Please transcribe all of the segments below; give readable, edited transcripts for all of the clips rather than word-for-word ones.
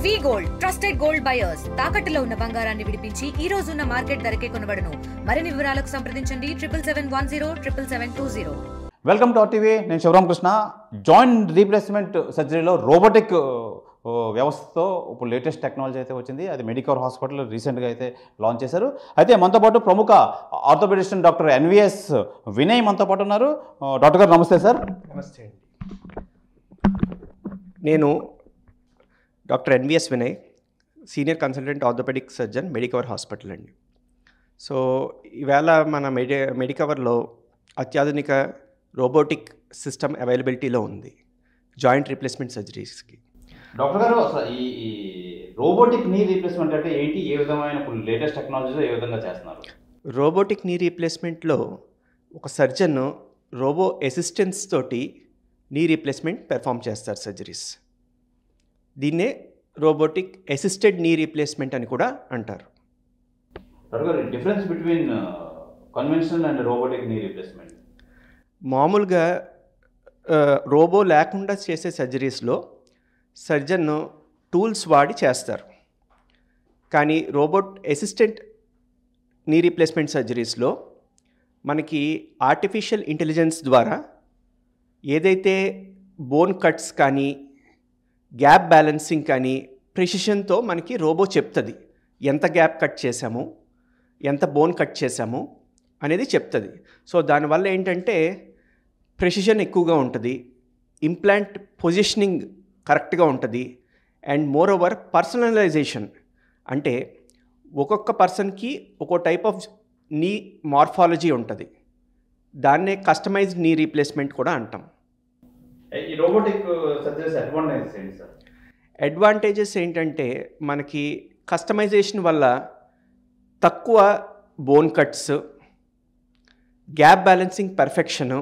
వి gold trusted gold buyers తాకట్టులో ఉన్న బంగారాన్ని విడిపించి ఈ రోజు ఉన్న మార్కెట్ ధరకే కొనబడును. మరిన్ని వివరాలకు సంప్రదించండి 77107720. Welcome to RTV. నేను శివరామకృష్ణ. జాయింట్ రీప్లేస్మెంట్ సర్జరీలో రోబోటిక్ వ్యవస్థతో ఇప్పుడు లేటెస్ట్ టెక్నాలజీ అయితే వచ్చింది. అది మెడికవర్ హాస్పిటల్ రీసెంట్గా అయితే లాంచ్ చేశారు. అయితే మనతో పాటు ప్రముఖ ఆర్థోపెడిషన్ డాక్టర్ ఎన్విఎస్ వినయ్ మనతో పాటు ఉన్నారు. డాక్టర్ గారు నమస్తే సార్. నమస్తే అండి. నేను doctor NVS Vinay, senior consultant orthopaedic surgeon, Medicover hospital అండి. సో ఈవేళ మన మెడికవర్లో అత్యాధునిక రోబోటిక్ సిస్టమ్ అవైలబిలిటీలో ఉంది జాయింట్ రీప్లేస్మెంట్ సర్జరీస్కి. డాక్టర్ గారు, అసలు ఈ రోబోటిక్ నీ రీప్లేస్మెంట్ అంటే ఏంటి? ఏ విధమైన లేటెస్ట్ టెక్నాలజీలో ఏ విధంగా చేస్తున్నారు? రోబోటిక్ నీ రీప్లేస్మెంట్లో ఒక సర్జన్ రోబో అసిస్టెన్స్ తోటి నీ రీప్లేస్మెంట్ పెర్ఫామ్ చేస్తారు సర్జరీస్. దీన్నే రోబోటిక్ అసిస్టెడ్ నీ రీప్లేస్మెంట్ అని కూడా అంటారు. డాక్టర్ గారు, difference between conventional and robotic knee replacement? మామూలుగా రోబో లేకుండా చేసే సర్జరీస్లో సర్జన్ టూల్స్ వాడి చేస్తారు. కానీ రోబోట్ అసిస్టెంట్ నీ రీప్లేస్మెంట్ సర్జరీస్లో మనకి ఆర్టిఫిషియల్ ఇంటెలిజెన్స్ ద్వారా ఏదైతే బోన్ కట్స్ కానీ గ్యాప్ బ్యాలెన్సింగ్ కానీ ప్రిసిషన్తో మనకి రోబో చెప్తుంది. ఎంత గ్యాప్ కట్ చేసాము, ఎంత బోన్ కట్ చేసాము అనేది చెప్తుంది. సో దానివల్ల ఏంటంటే ప్రెసిషన్ ఎక్కువగా ఉంటుంది, ఇంప్లాంట్ పొజిషనింగ్ కరెక్ట్గా ఉంటుంది, అండ్ మోర్ ఓవర్ పర్సనలైజేషన్. అంటే ఒక్కొక్క పర్సన్కి ఒక్కో టైప్ ఆఫ్ నీ మార్ఫాలజీ ఉంటుంది. దాన్నే కస్టమైజ్డ్ నీ రీప్లేస్మెంట్ కూడా అంటాం. ఈ రోబోటిక్ సర్జరీస్ అడ్వాంటేజెస్ ఏంటి సార్? అడ్వాంటేజెస్ ఏంటంటే మనకి కస్టమైజేషన్ వల్ల తక్కువ bone cuts, gap balancing perfection,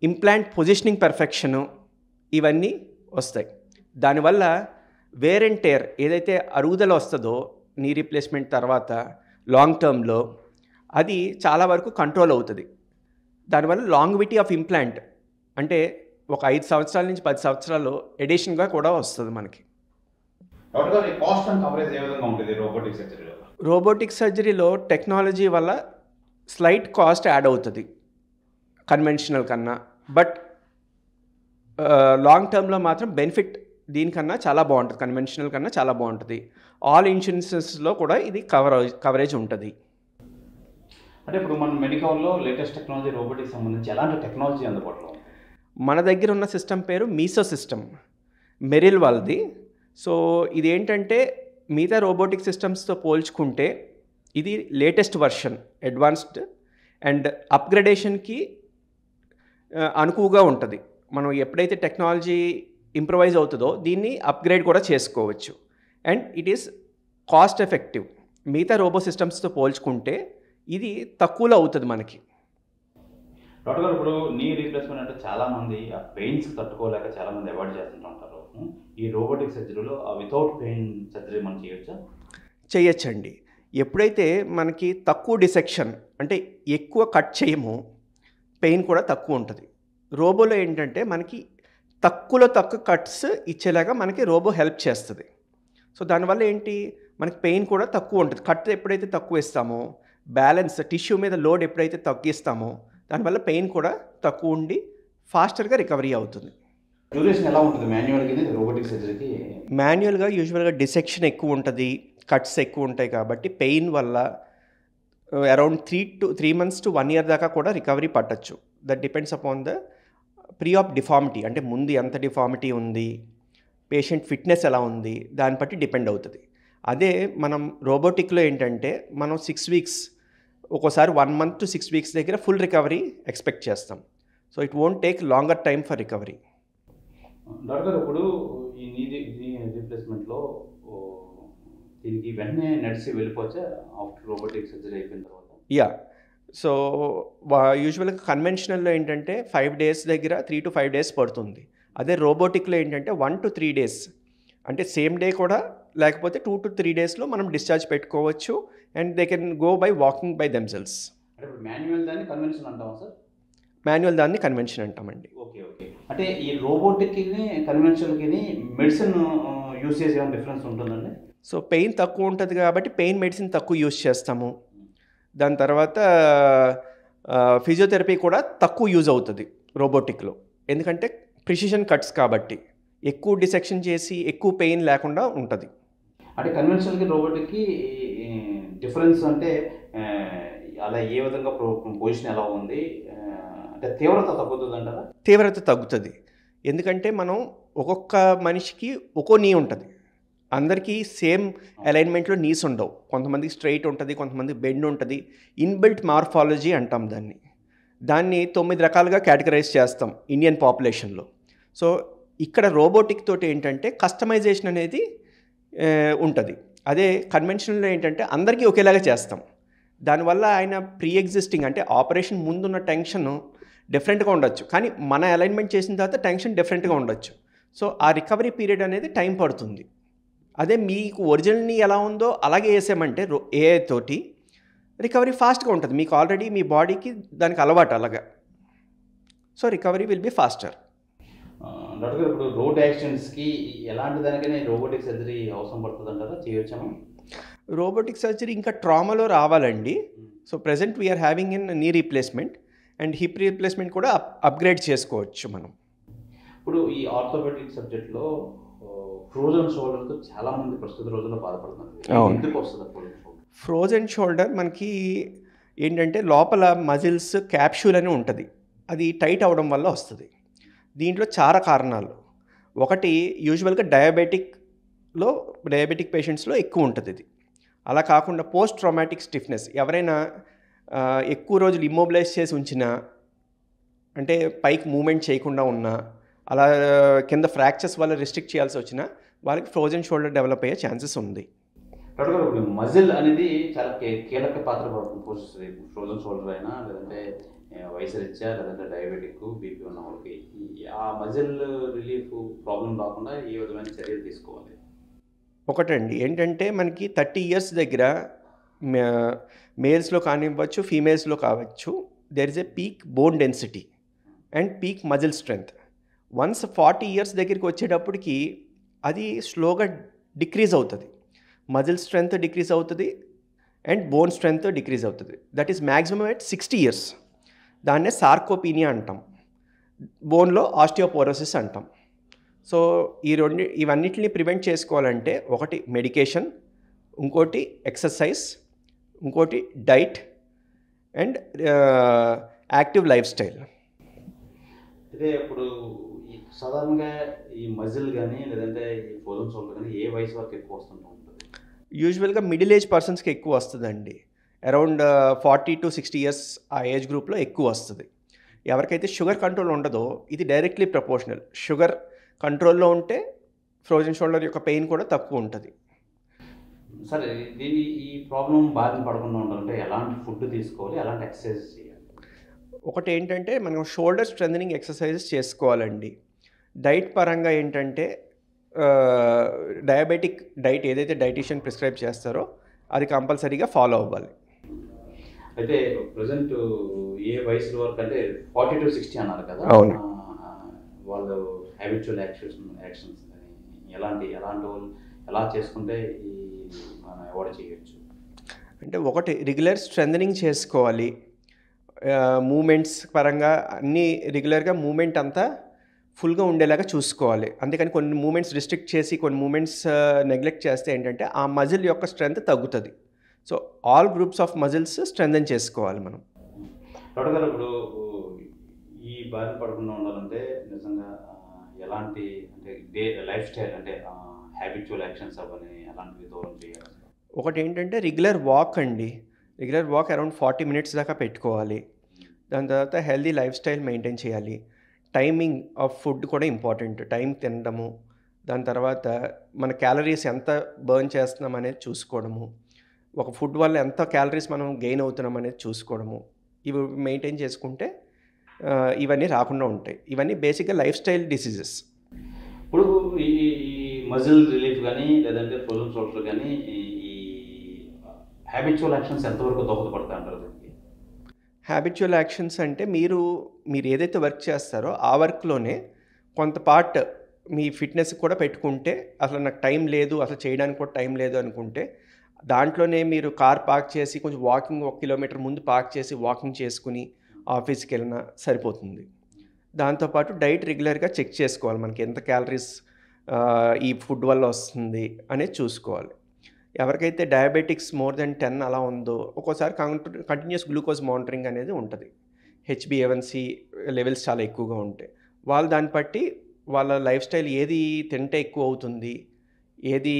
implant positioning perfection ఇవన్నీ వస్తాయి. దానివల్ల వేర్ అండ్ టేర్ ఏదైతే అరుగుదల వస్తుందో నీ రీప్లేస్మెంట్ తర్వాత లాంగ్ టర్మ్లో అది చాలా వరకు కంట్రోల్ అవుతుంది. దానివల్ల లాంగ్విటీ ఆఫ్ ఇంప్లాంట్ అంటే ఒక 5 సంవత్సరాల నుంచి 10 సంవత్సరాలు ఎడిషన్గా కూడా వస్తుంది మనకి. డాక్టర్ గారు, కాస్ట్ అండ్ కవరేజ్ ఏ విధంగా ఉంటుంది రోబోటిక్ సర్జరీలో? రోబోటిక్ సర్జరీలో టెక్నాలజీ వల్ల స్లైట్ కాస్ట్ యాడ్ అవుతుంది కన్వెన్షనల్ కన్నా. బట్ లాంగ్ టర్మ్లో మాత్రం బెనిఫిట్ దీనికన్నా చాలా బాగుంటుంది, కన్వెన్షనల్ కన్నా చాలా బాగుంటుంది. ఆల్ ఇన్సూరెన్సెస్లో కూడా ఇది కవరేజ్ ఉంటుంది. అంటే ఇప్పుడు మన మెడికవర్లో లేటెస్ట్ టెక్నాలజీ రోబోటిక్ సంబంధించి ఎలాంటి టెక్నాలజీ అందుబాటులో ఉంది? మన దగ్గర ఉన్న సిస్టమ్ పేరు మీసో సిస్టమ్, మెరిల్ వాళ్ళది. సో ఇది ఏంటంటే మిగతా రోబోటిక్ సిస్టమ్స్తో పోల్చుకుంటే ఇది లేటెస్ట్ వర్షన్, అడ్వాన్స్డ్ అండ్ అప్గ్రేడేషన్కి అనుకువగా ఉంటుంది. మనం ఎప్పుడైతే టెక్నాలజీ ఇంప్రూవైజ్ అవుతుందో దీన్ని అప్గ్రేడ్ కూడా చేసుకోవచ్చు. And it is cost effective. మిగతా రోబో సిస్టమ్స్తో పోల్చుకుంటే ఇది తక్కువలో అవుతుంది మనకి. డాక్టర్ గారు, ఇప్పుడు నీ రీప్లేస్మెంట్ అంటే చాలామంది ఆ పెయిన్స్ తట్టుకోలేక చాలామంది అవాయిడ్ చేస్తుంటారు. ఈ రోబోటిక్ సర్జరీలో ఆ వితౌట్ పెయిన్ సర్జరీ మనం చేయొచ్చా? చేయొచ్చండి. ఎప్పుడైతే మనకి తక్కువ డిసెక్షన్ అంటే ఎక్కువ కట్ చేయమో పెయిన్ కూడా తక్కువ ఉంటుంది. రోబోలో ఏంటంటే మనకి తక్కువ కట్స్ ఇచ్చేలాగా మనకి రోబో హెల్ప్ చేస్తుంది. సో దానివల్ల ఏంటి, మనకి పెయిన్ కూడా తక్కువ ఉంటుంది. కట్ ఎప్పుడైతే తక్కువ ఇస్తామో, బ్యాలెన్స్ టిష్యూ మీద లోడ్ ఎప్పుడైతే తగ్గిస్తామో దానివల్ల పెయిన్ కూడా తక్కువ ఉండి ఫాస్టర్గా రికవరీ అవుతుంది. డ్యూరేషన్ ఎలా ఉంటుంది మాన్యువల్కి రోబోటిక్ సర్జరీకి? మాన్యువల్గా యూజువల్గా డిసెక్షన్ ఎక్కువ ఉంటుంది, కట్స్ ఎక్కువ ఉంటాయి కాబట్టి పెయిన్ వల్ల అరౌండ్ 3 months to 1 year దాకా కూడా రికవరీ పట్టచ్చు. That depends upon the pre op deformity, అంటే ముందు ఎంత డిఫార్మిటీ ఉంది, పేషెంట్ ఫిట్నెస్ ఎలా ఉంది, దాన్ని బట్టి డిపెండ్ అవుతుంది. అదే మనం రోబోటిక్లో ఏంటంటే మనం 6 weeks, ఒక్కోసారి 1 month to 6 weeks దగ్గర ఫుల్ రికవరీ ఎక్స్పెక్ట్ చేస్తాం. So it won't take longer time for recovery. Doctor, ఇప్పుడు ఈ నీ రీప్లేస్మెంట్లో దీనికి వెంటనే నడిచి వెళ్ళిపోవచ్చా ఆఫ్టర్ రోబోటిక్ సర్జరీ అయిపోయిన తర్వాత? యా. సో యూజువల్గా కన్వెన్షనల్లో ఏంటంటే 5 days దగ్గర 3 to 5 days పడుతుంది. అదే రోబోటిక్లో ఏంటంటే 1 to 3 days, అంటే సేమ్ డే కూడా లేకపోతే 2 to 3 daysలో మనం డిశ్చార్జ్ పెట్టుకోవచ్చు. And they can go by walking by themselves. అంటే ఇప్పుడు మాన్యువల్ దాన్ని కన్వెన్షన్ అంటామా సార్? మాన్యువల్ దాన్ని కన్వెన్షన్ అంటామండి. Okay okay. అంటే ఈ రోబోటిక్కి కన్వెన్షనల్కి మెడిసిన్ యూసేజ్ ఏమైనా డిఫరెన్స్ ఉంటుందండి? సో పెయిన్ తక్కువ ఉంటుంది కాబట్టి పెయిన్ మెడిసిన్ తక్కువ యూస్ చేస్తాము. దాని తర్వాత ఫిజియోథెరపీ కూడా తక్కువ యూజ్ అవుతుంది రోబోటిక్లో, ఎందుకంటే ప్రిసిషన్ కట్స్ కాబట్టి ఎక్కువ డిసెక్షన్ చేసి ఎక్కువ పెయిన్ లేకుండా ఉంటుంది. అంటే కన్వెన్షనల్కి రోబోటిక్కి డిఫరెన్స్ అంటే అలా ఏ విధంగా పొజిషన్ ఎలా ఉంది, అంటే తీవ్రత తగ్గుతుంది అంటారా? తీవ్రత తగ్గుతుంది, ఎందుకంటే మనం ఒక్కొక్క మనిషికి ఒక్కో నీ ఉంటుంది. అందరికీ సేమ్ అలైన్మెంట్లో నీస్ ఉండవు. కొంతమందికి స్ట్రైట్ ఉంటుంది, కొంతమందికి బెండ్ ఉంటుంది. ఇన్బిల్ట్ మార్ఫాలజీ అంటాం దాన్ని 9 రకాలుగా కేటగరైజ్ చేస్తాం ఇండియన్ పాపులేషన్లో. సో ఇక్కడ రోబోటిక్ తోటి ఏంటంటే కస్టమైజేషన్ అనేది ఉంటుంది. అదే కన్వెన్షనల్లో ఏంటంటే అందరికీ ఒకేలాగా చేస్తాం. దానివల్ల ఆయన ప్రీ ఎగ్జిస్టింగ్ అంటే ఆపరేషన్ ముందున్న టెన్షన్ డిఫరెంట్గా ఉండొచ్చు, కానీ మన అలైన్మెంట్ చేసిన తర్వాత టెన్షన్ డిఫరెంట్గా ఉండొచ్చు. సో ఆ రికవరీ పీరియడ్ అనేది టైం పడుతుంది. అదే మీకు ఒరిజినల్ని ఎలా ఉందో అలాగే వేసామంటే ఏఐ తోటి రికవరీ ఫాస్ట్గా ఉంటుంది. మీకు ఆల్రెడీ మీ బాడీకి దానికి అలవాటు అలాగా. So recovery will be faster. Doctor గారు, ఇప్పుడు రోడ్ యాక్సిడెంట్స్కి ఎలాంటి దానికైనా రోబోటిక్ సర్జరీ అవసరం పడుతుంది అంటారా? చేయొచ్చాము రోబోటిక్ సర్జరీ ఇంకా ట్రామాలో రావాలండి. So present we are having in knee replacement and hip replacement కూడా అప్గ్రేడ్ చేసుకోవచ్చు మనం. ఇప్పుడు ఈ ఆర్థోపెడిక్ సబ్జెక్ట్లో ఫ్రోజన్ షోల్డర్తో చాలామంది ప్రస్తుత రోజుల్లో బాధపడుతున్నారు. ఎందుకు వస్తుంది ఫ్రోజన్ షోల్డర్? మనకి ఏంటంటే లోపల మజిల్స్ క్యాప్సూల్ అని ఉంటుంది, అది టైట్ అవ్వడం వల్ల వస్తుంది. దీంట్లో చాలా కారణాలు. ఒకటి యూజువల్గా డయాబెటిక్ పేషెంట్స్లో ఎక్కువ ఉంటుంది ఇది. అలా కాకుండా పోస్ట్ ట్రామాటిక్ స్టిఫ్నెస్, ఎవరైనా ఎక్కువ రోజులు ఇమ్మొబిలైజ్ చేసి ఉంచినా, అంటే పైకి మూమెంట్ చేయకుండా ఉన్నా, అలా కింద ఫ్రాక్చర్స్ వల్ల రిస్ట్రిక్ట్ చేయాల్సి వచ్చినా వాళ్ళకి ఫ్రోజన్ షోల్డర్ డెవలప్ అయ్యే ఛాన్సెస్ ఉంది. మజిల్ అనేది చాలా కీలక పాత్ర పోషిస్తుంది. ఫ్రోజన్ షోల్డర్ అయినా, లేదంటే వయసు రీత్యా, లేదంటే డయాబెటిక్, బీపీ ఉన్న వాళ్ళకి ఆ మజిల్ రిలీఫ్ ప్రాబ్లం రాకుండా ఏ విధమైన చర్యలు తీసుకోవాలి? ఒకటండి ఏంటంటే మనకి 30 years దగ్గర మేల్స్లో కానివ్వచ్చు, ఫీమేల్స్లో కావచ్చు, there is a peak bone density and peak muscle strength. Once 40 years దగ్గరికి వచ్చేటప్పటికి అది స్లోగా డిక్రీజ్ అవుతుంది. మజిల్ స్ట్రెంగ్త్ డిక్రీజ్ అవుతుంది అండ్ బోన్ స్ట్రెంగ్త్ డిక్రీజ్ అవుతుంది. That is maximum at 60 years. దాన్నే సార్కోపీనియా అంటాం, బోన్లో ఆస్టియోపోరోసిస్ అంటాం. సో ఇవన్నిటిని ప్రివెంట్ చేసుకోవాలంటే ఒకటి మెడికేషన్, ఇంకోటి ఎక్సర్సైజ్, ఇంకోటి diet and active life style. అయితే ఇప్పుడు సాధారణంగా ఈ మజిల్ కానీ, లేదంటే ఈ ఫ్రోజన్ షోల్డర్ కానీ ఏ వయసు వరకు ఎక్కువ వస్తుంటూ ఉంటుంది? యూజువల్గా మిడిల్ ఏజ్ పర్సన్స్కి ఎక్కువ వస్తుందండి. అరౌండ్ 40 to 60 years ఆ ఏజ్ గ్రూప్లో ఎక్కువ వస్తుంది. ఎవరికైతే షుగర్ కంట్రోల్ ఉండదో ఇది డైరెక్ట్లీ ప్రపోర్షనల్. షుగర్ కంట్రోల్లో ఉంటే ఫ్రోజన్ షోల్డర్ యొక్క పెయిన్ కూడా తక్కువ ఉంటుంది. సరే, ఈ ప్రాబ్లం బారిన పడకుండా ఉండాలంటే ఎలాంటి ఫుడ్ తీసుకోవాలి, ఎలాంటి ఎక్సర్సైజ్ చేయాలి? ఒకటి ఏంటంటే మనం షోల్డర్ స్ట్రెంథనింగ్ ఎక్సర్సైజెస్ చేసుకోవాలండి. డైట్ పరంగా ఏంటంటే డయాబెటిక్ డైట్ ఏదైతే డైటీషియన్ ప్రిస్క్రైబ్ చేస్తారో అది కంపల్సరీగా ఫాలో అవ్వాలి. అయితే ప్రజెంట్ ఏ వయసు వరకు అంటే 40 to 60 అన్నారు కదా? అవును. వాళ్ళు హ్యాబిచువల్ యాక్షన్స్ ఎలాంటి వాళ్ళు ఎలా చేసుకుంటే ఈ మనం అవాయిడ్ చేయొచ్చు? అంటే ఒకటి రెగ్యులర్ స్ట్రెంథనింగ్ చేసుకోవాలి. మూమెంట్స్ పరంగా అన్నీ రెగ్యులర్గా మూమెంట్ అంతా ఫుల్గా ఉండేలాగా చూసుకోవాలి. అంతేకాని కొన్ని మూమెంట్స్ రిస్ట్రిక్ట్ చేసి కొన్ని మూమెంట్స్ నెగ్లెక్ట్ చేస్తే ఏంటంటే ఆ మజిల్ యొక్క స్ట్రెంగ్త్ తగ్గుతుంది. So all groups of muscles strengthen చేసుకోవాలి మనం. డాక్టర్ గారు, ఇప్పుడు ఈ బారిన పడకుండా ఉండాలంటే నిజంగా ఎలాంటి అంటే లైఫ్ స్టైల్ అంటే హ్యాబిచువల్ యాక్షన్స్ అవన్నీ ఎలాంటివి దూరం చేయాలి? ఒకటి ఏంటంటే రెగ్యులర్ వాక్ అండి. రెగ్యులర్ వాక్ అరౌండ్ 40 minutes దాకా పెట్టుకోవాలి. దాని తర్వాత హెల్దీ లైఫ్ స్టైల్ మెయింటైన్ చేయాలి. టైమింగ్ ఆఫ్ ఫుడ్ కూడా ఇంపార్టెంట్, టైం తినడము. దాని తర్వాత మన క్యాలరీస్ ఎంత బర్న్ చేస్తున్నాం అనేది చూసుకోవడము, ఒక ఫుడ్ వల్ల ఎంత క్యాలరీస్ మనం గెయిన్ అవుతున్నాం అనేది చూసుకోవడము. ఇవి మెయింటైన్ చేసుకుంటే ఇవన్నీ రాకుండా ఉంటాయి. ఇవన్నీ బేసిక్గా లైఫ్ స్టైల్ డిసీజెస్. ఇప్పుడు ఈ మజిల్ రిలీఫ్ కానీ, లేదంటే ఫ్రోజన్ షోల్డర్ కానీ, ఈ హ్యాబిచువల్ యాక్షన్స్ ఎంతవరకు దోహదపడతాయి అంటారు? హ్యాబిచువల్ యాక్షన్స్ అంటే మీరు ఏదైతే వర్క్ చేస్తారో ఆ వర్క్లోనే కొంత పార్ట్ మీ ఫిట్నెస్ కూడా పెట్టుకుంటే అసలు నాకు టైం లేదు, అసలు చేయడానికి కూడా టైం లేదు అనుకుంటే దాంట్లోనే మీరు కార్ పార్క్ చేసి కొంచెం వాకింగ్ 1 కిలోమీటర్ ముందు పార్క్ చేసి వాకింగ్ చేసుకుని ఆఫీస్కి వెళ్ళినా సరిపోతుంది. దాంతోపాటు డైట్ రెగ్యులర్గా చెక్ చేసుకోవాలి, మనకి ఎంత క్యాలరీస్ ఈ ఫుడ్ వల్ల వస్తుంది అనేది చూసుకోవాలి. ఎవరికైతే డయాబెటిక్స్ మోర్ దెన్ 10 అలా ఉందో ఒక్కోసారి కంటిన్యూస్ గ్లూకోజ్ మానిటరింగ్ అనేది ఉంటుంది. HbA1c లెవెల్స్ చాలా ఎక్కువగా ఉంటాయి. వాళ్ళు దాన్ని బట్టి వాళ్ళ లైఫ్ స్టైల్ ఏది తింటే ఎక్కువ అవుతుంది, ఏది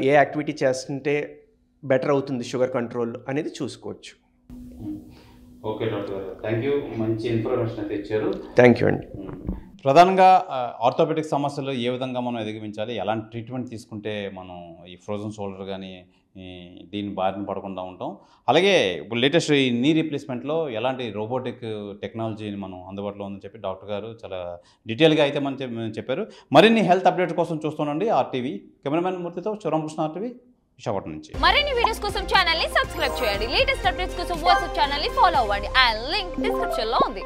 ఏ యాక్టివిటీ చేస్తుంటే బెటర్ అవుతుంది షుగర్ కంట్రోల్ అనేది చూసుకోవచ్చు. ఓకే డాక్టర్ గారు, థ్యాంక్ యూ, మంచి ఇన్ఫర్మేషన్ అయితే ఇచ్చారు. థ్యాంక్ యూ అండి. ప్రధానంగా ఆర్థోపెడిక్ సమస్యలు ఏ విధంగా మనం అధిగమించాలి, ఎలాంటి ట్రీట్మెంట్ తీసుకుంటే మనం ఈ ఫ్రోజన్ షోల్డర్ కానీ దీని బారిన పడకుండా ఉంటాం, అలాగే ఇప్పుడు లేటెస్ట్ ఈ నీ రీప్లేస్మెంట్లో ఎలాంటి రోబోటిక్ టెక్నాలజీని మనం అందుబాటులో ఉందని చెప్పి డాక్టర్ గారు చాలా డీటెయిల్గా అయితే మనం చెప్పారు. మరిన్ని హెల్త్ అప్డేట్ కోసం చూస్తుండండి RTV. కెమెరామెన్ మూర్తితో శివరామకృష్ణ, RTV, విశాఖపట్నం నుంచి. మరిన్ని వీడియోస్ కోసం ఛానల్ ని సబ్స్క్రైబ్ చేయండి. లేటెస్ట్ అప్డేట్స్ కోసం వాట్సాప్ ఛానల్ ని ఫాలో అవ్వండి. ఆ లింక్ డిస్క్రిప్షన్ లో ఉంది.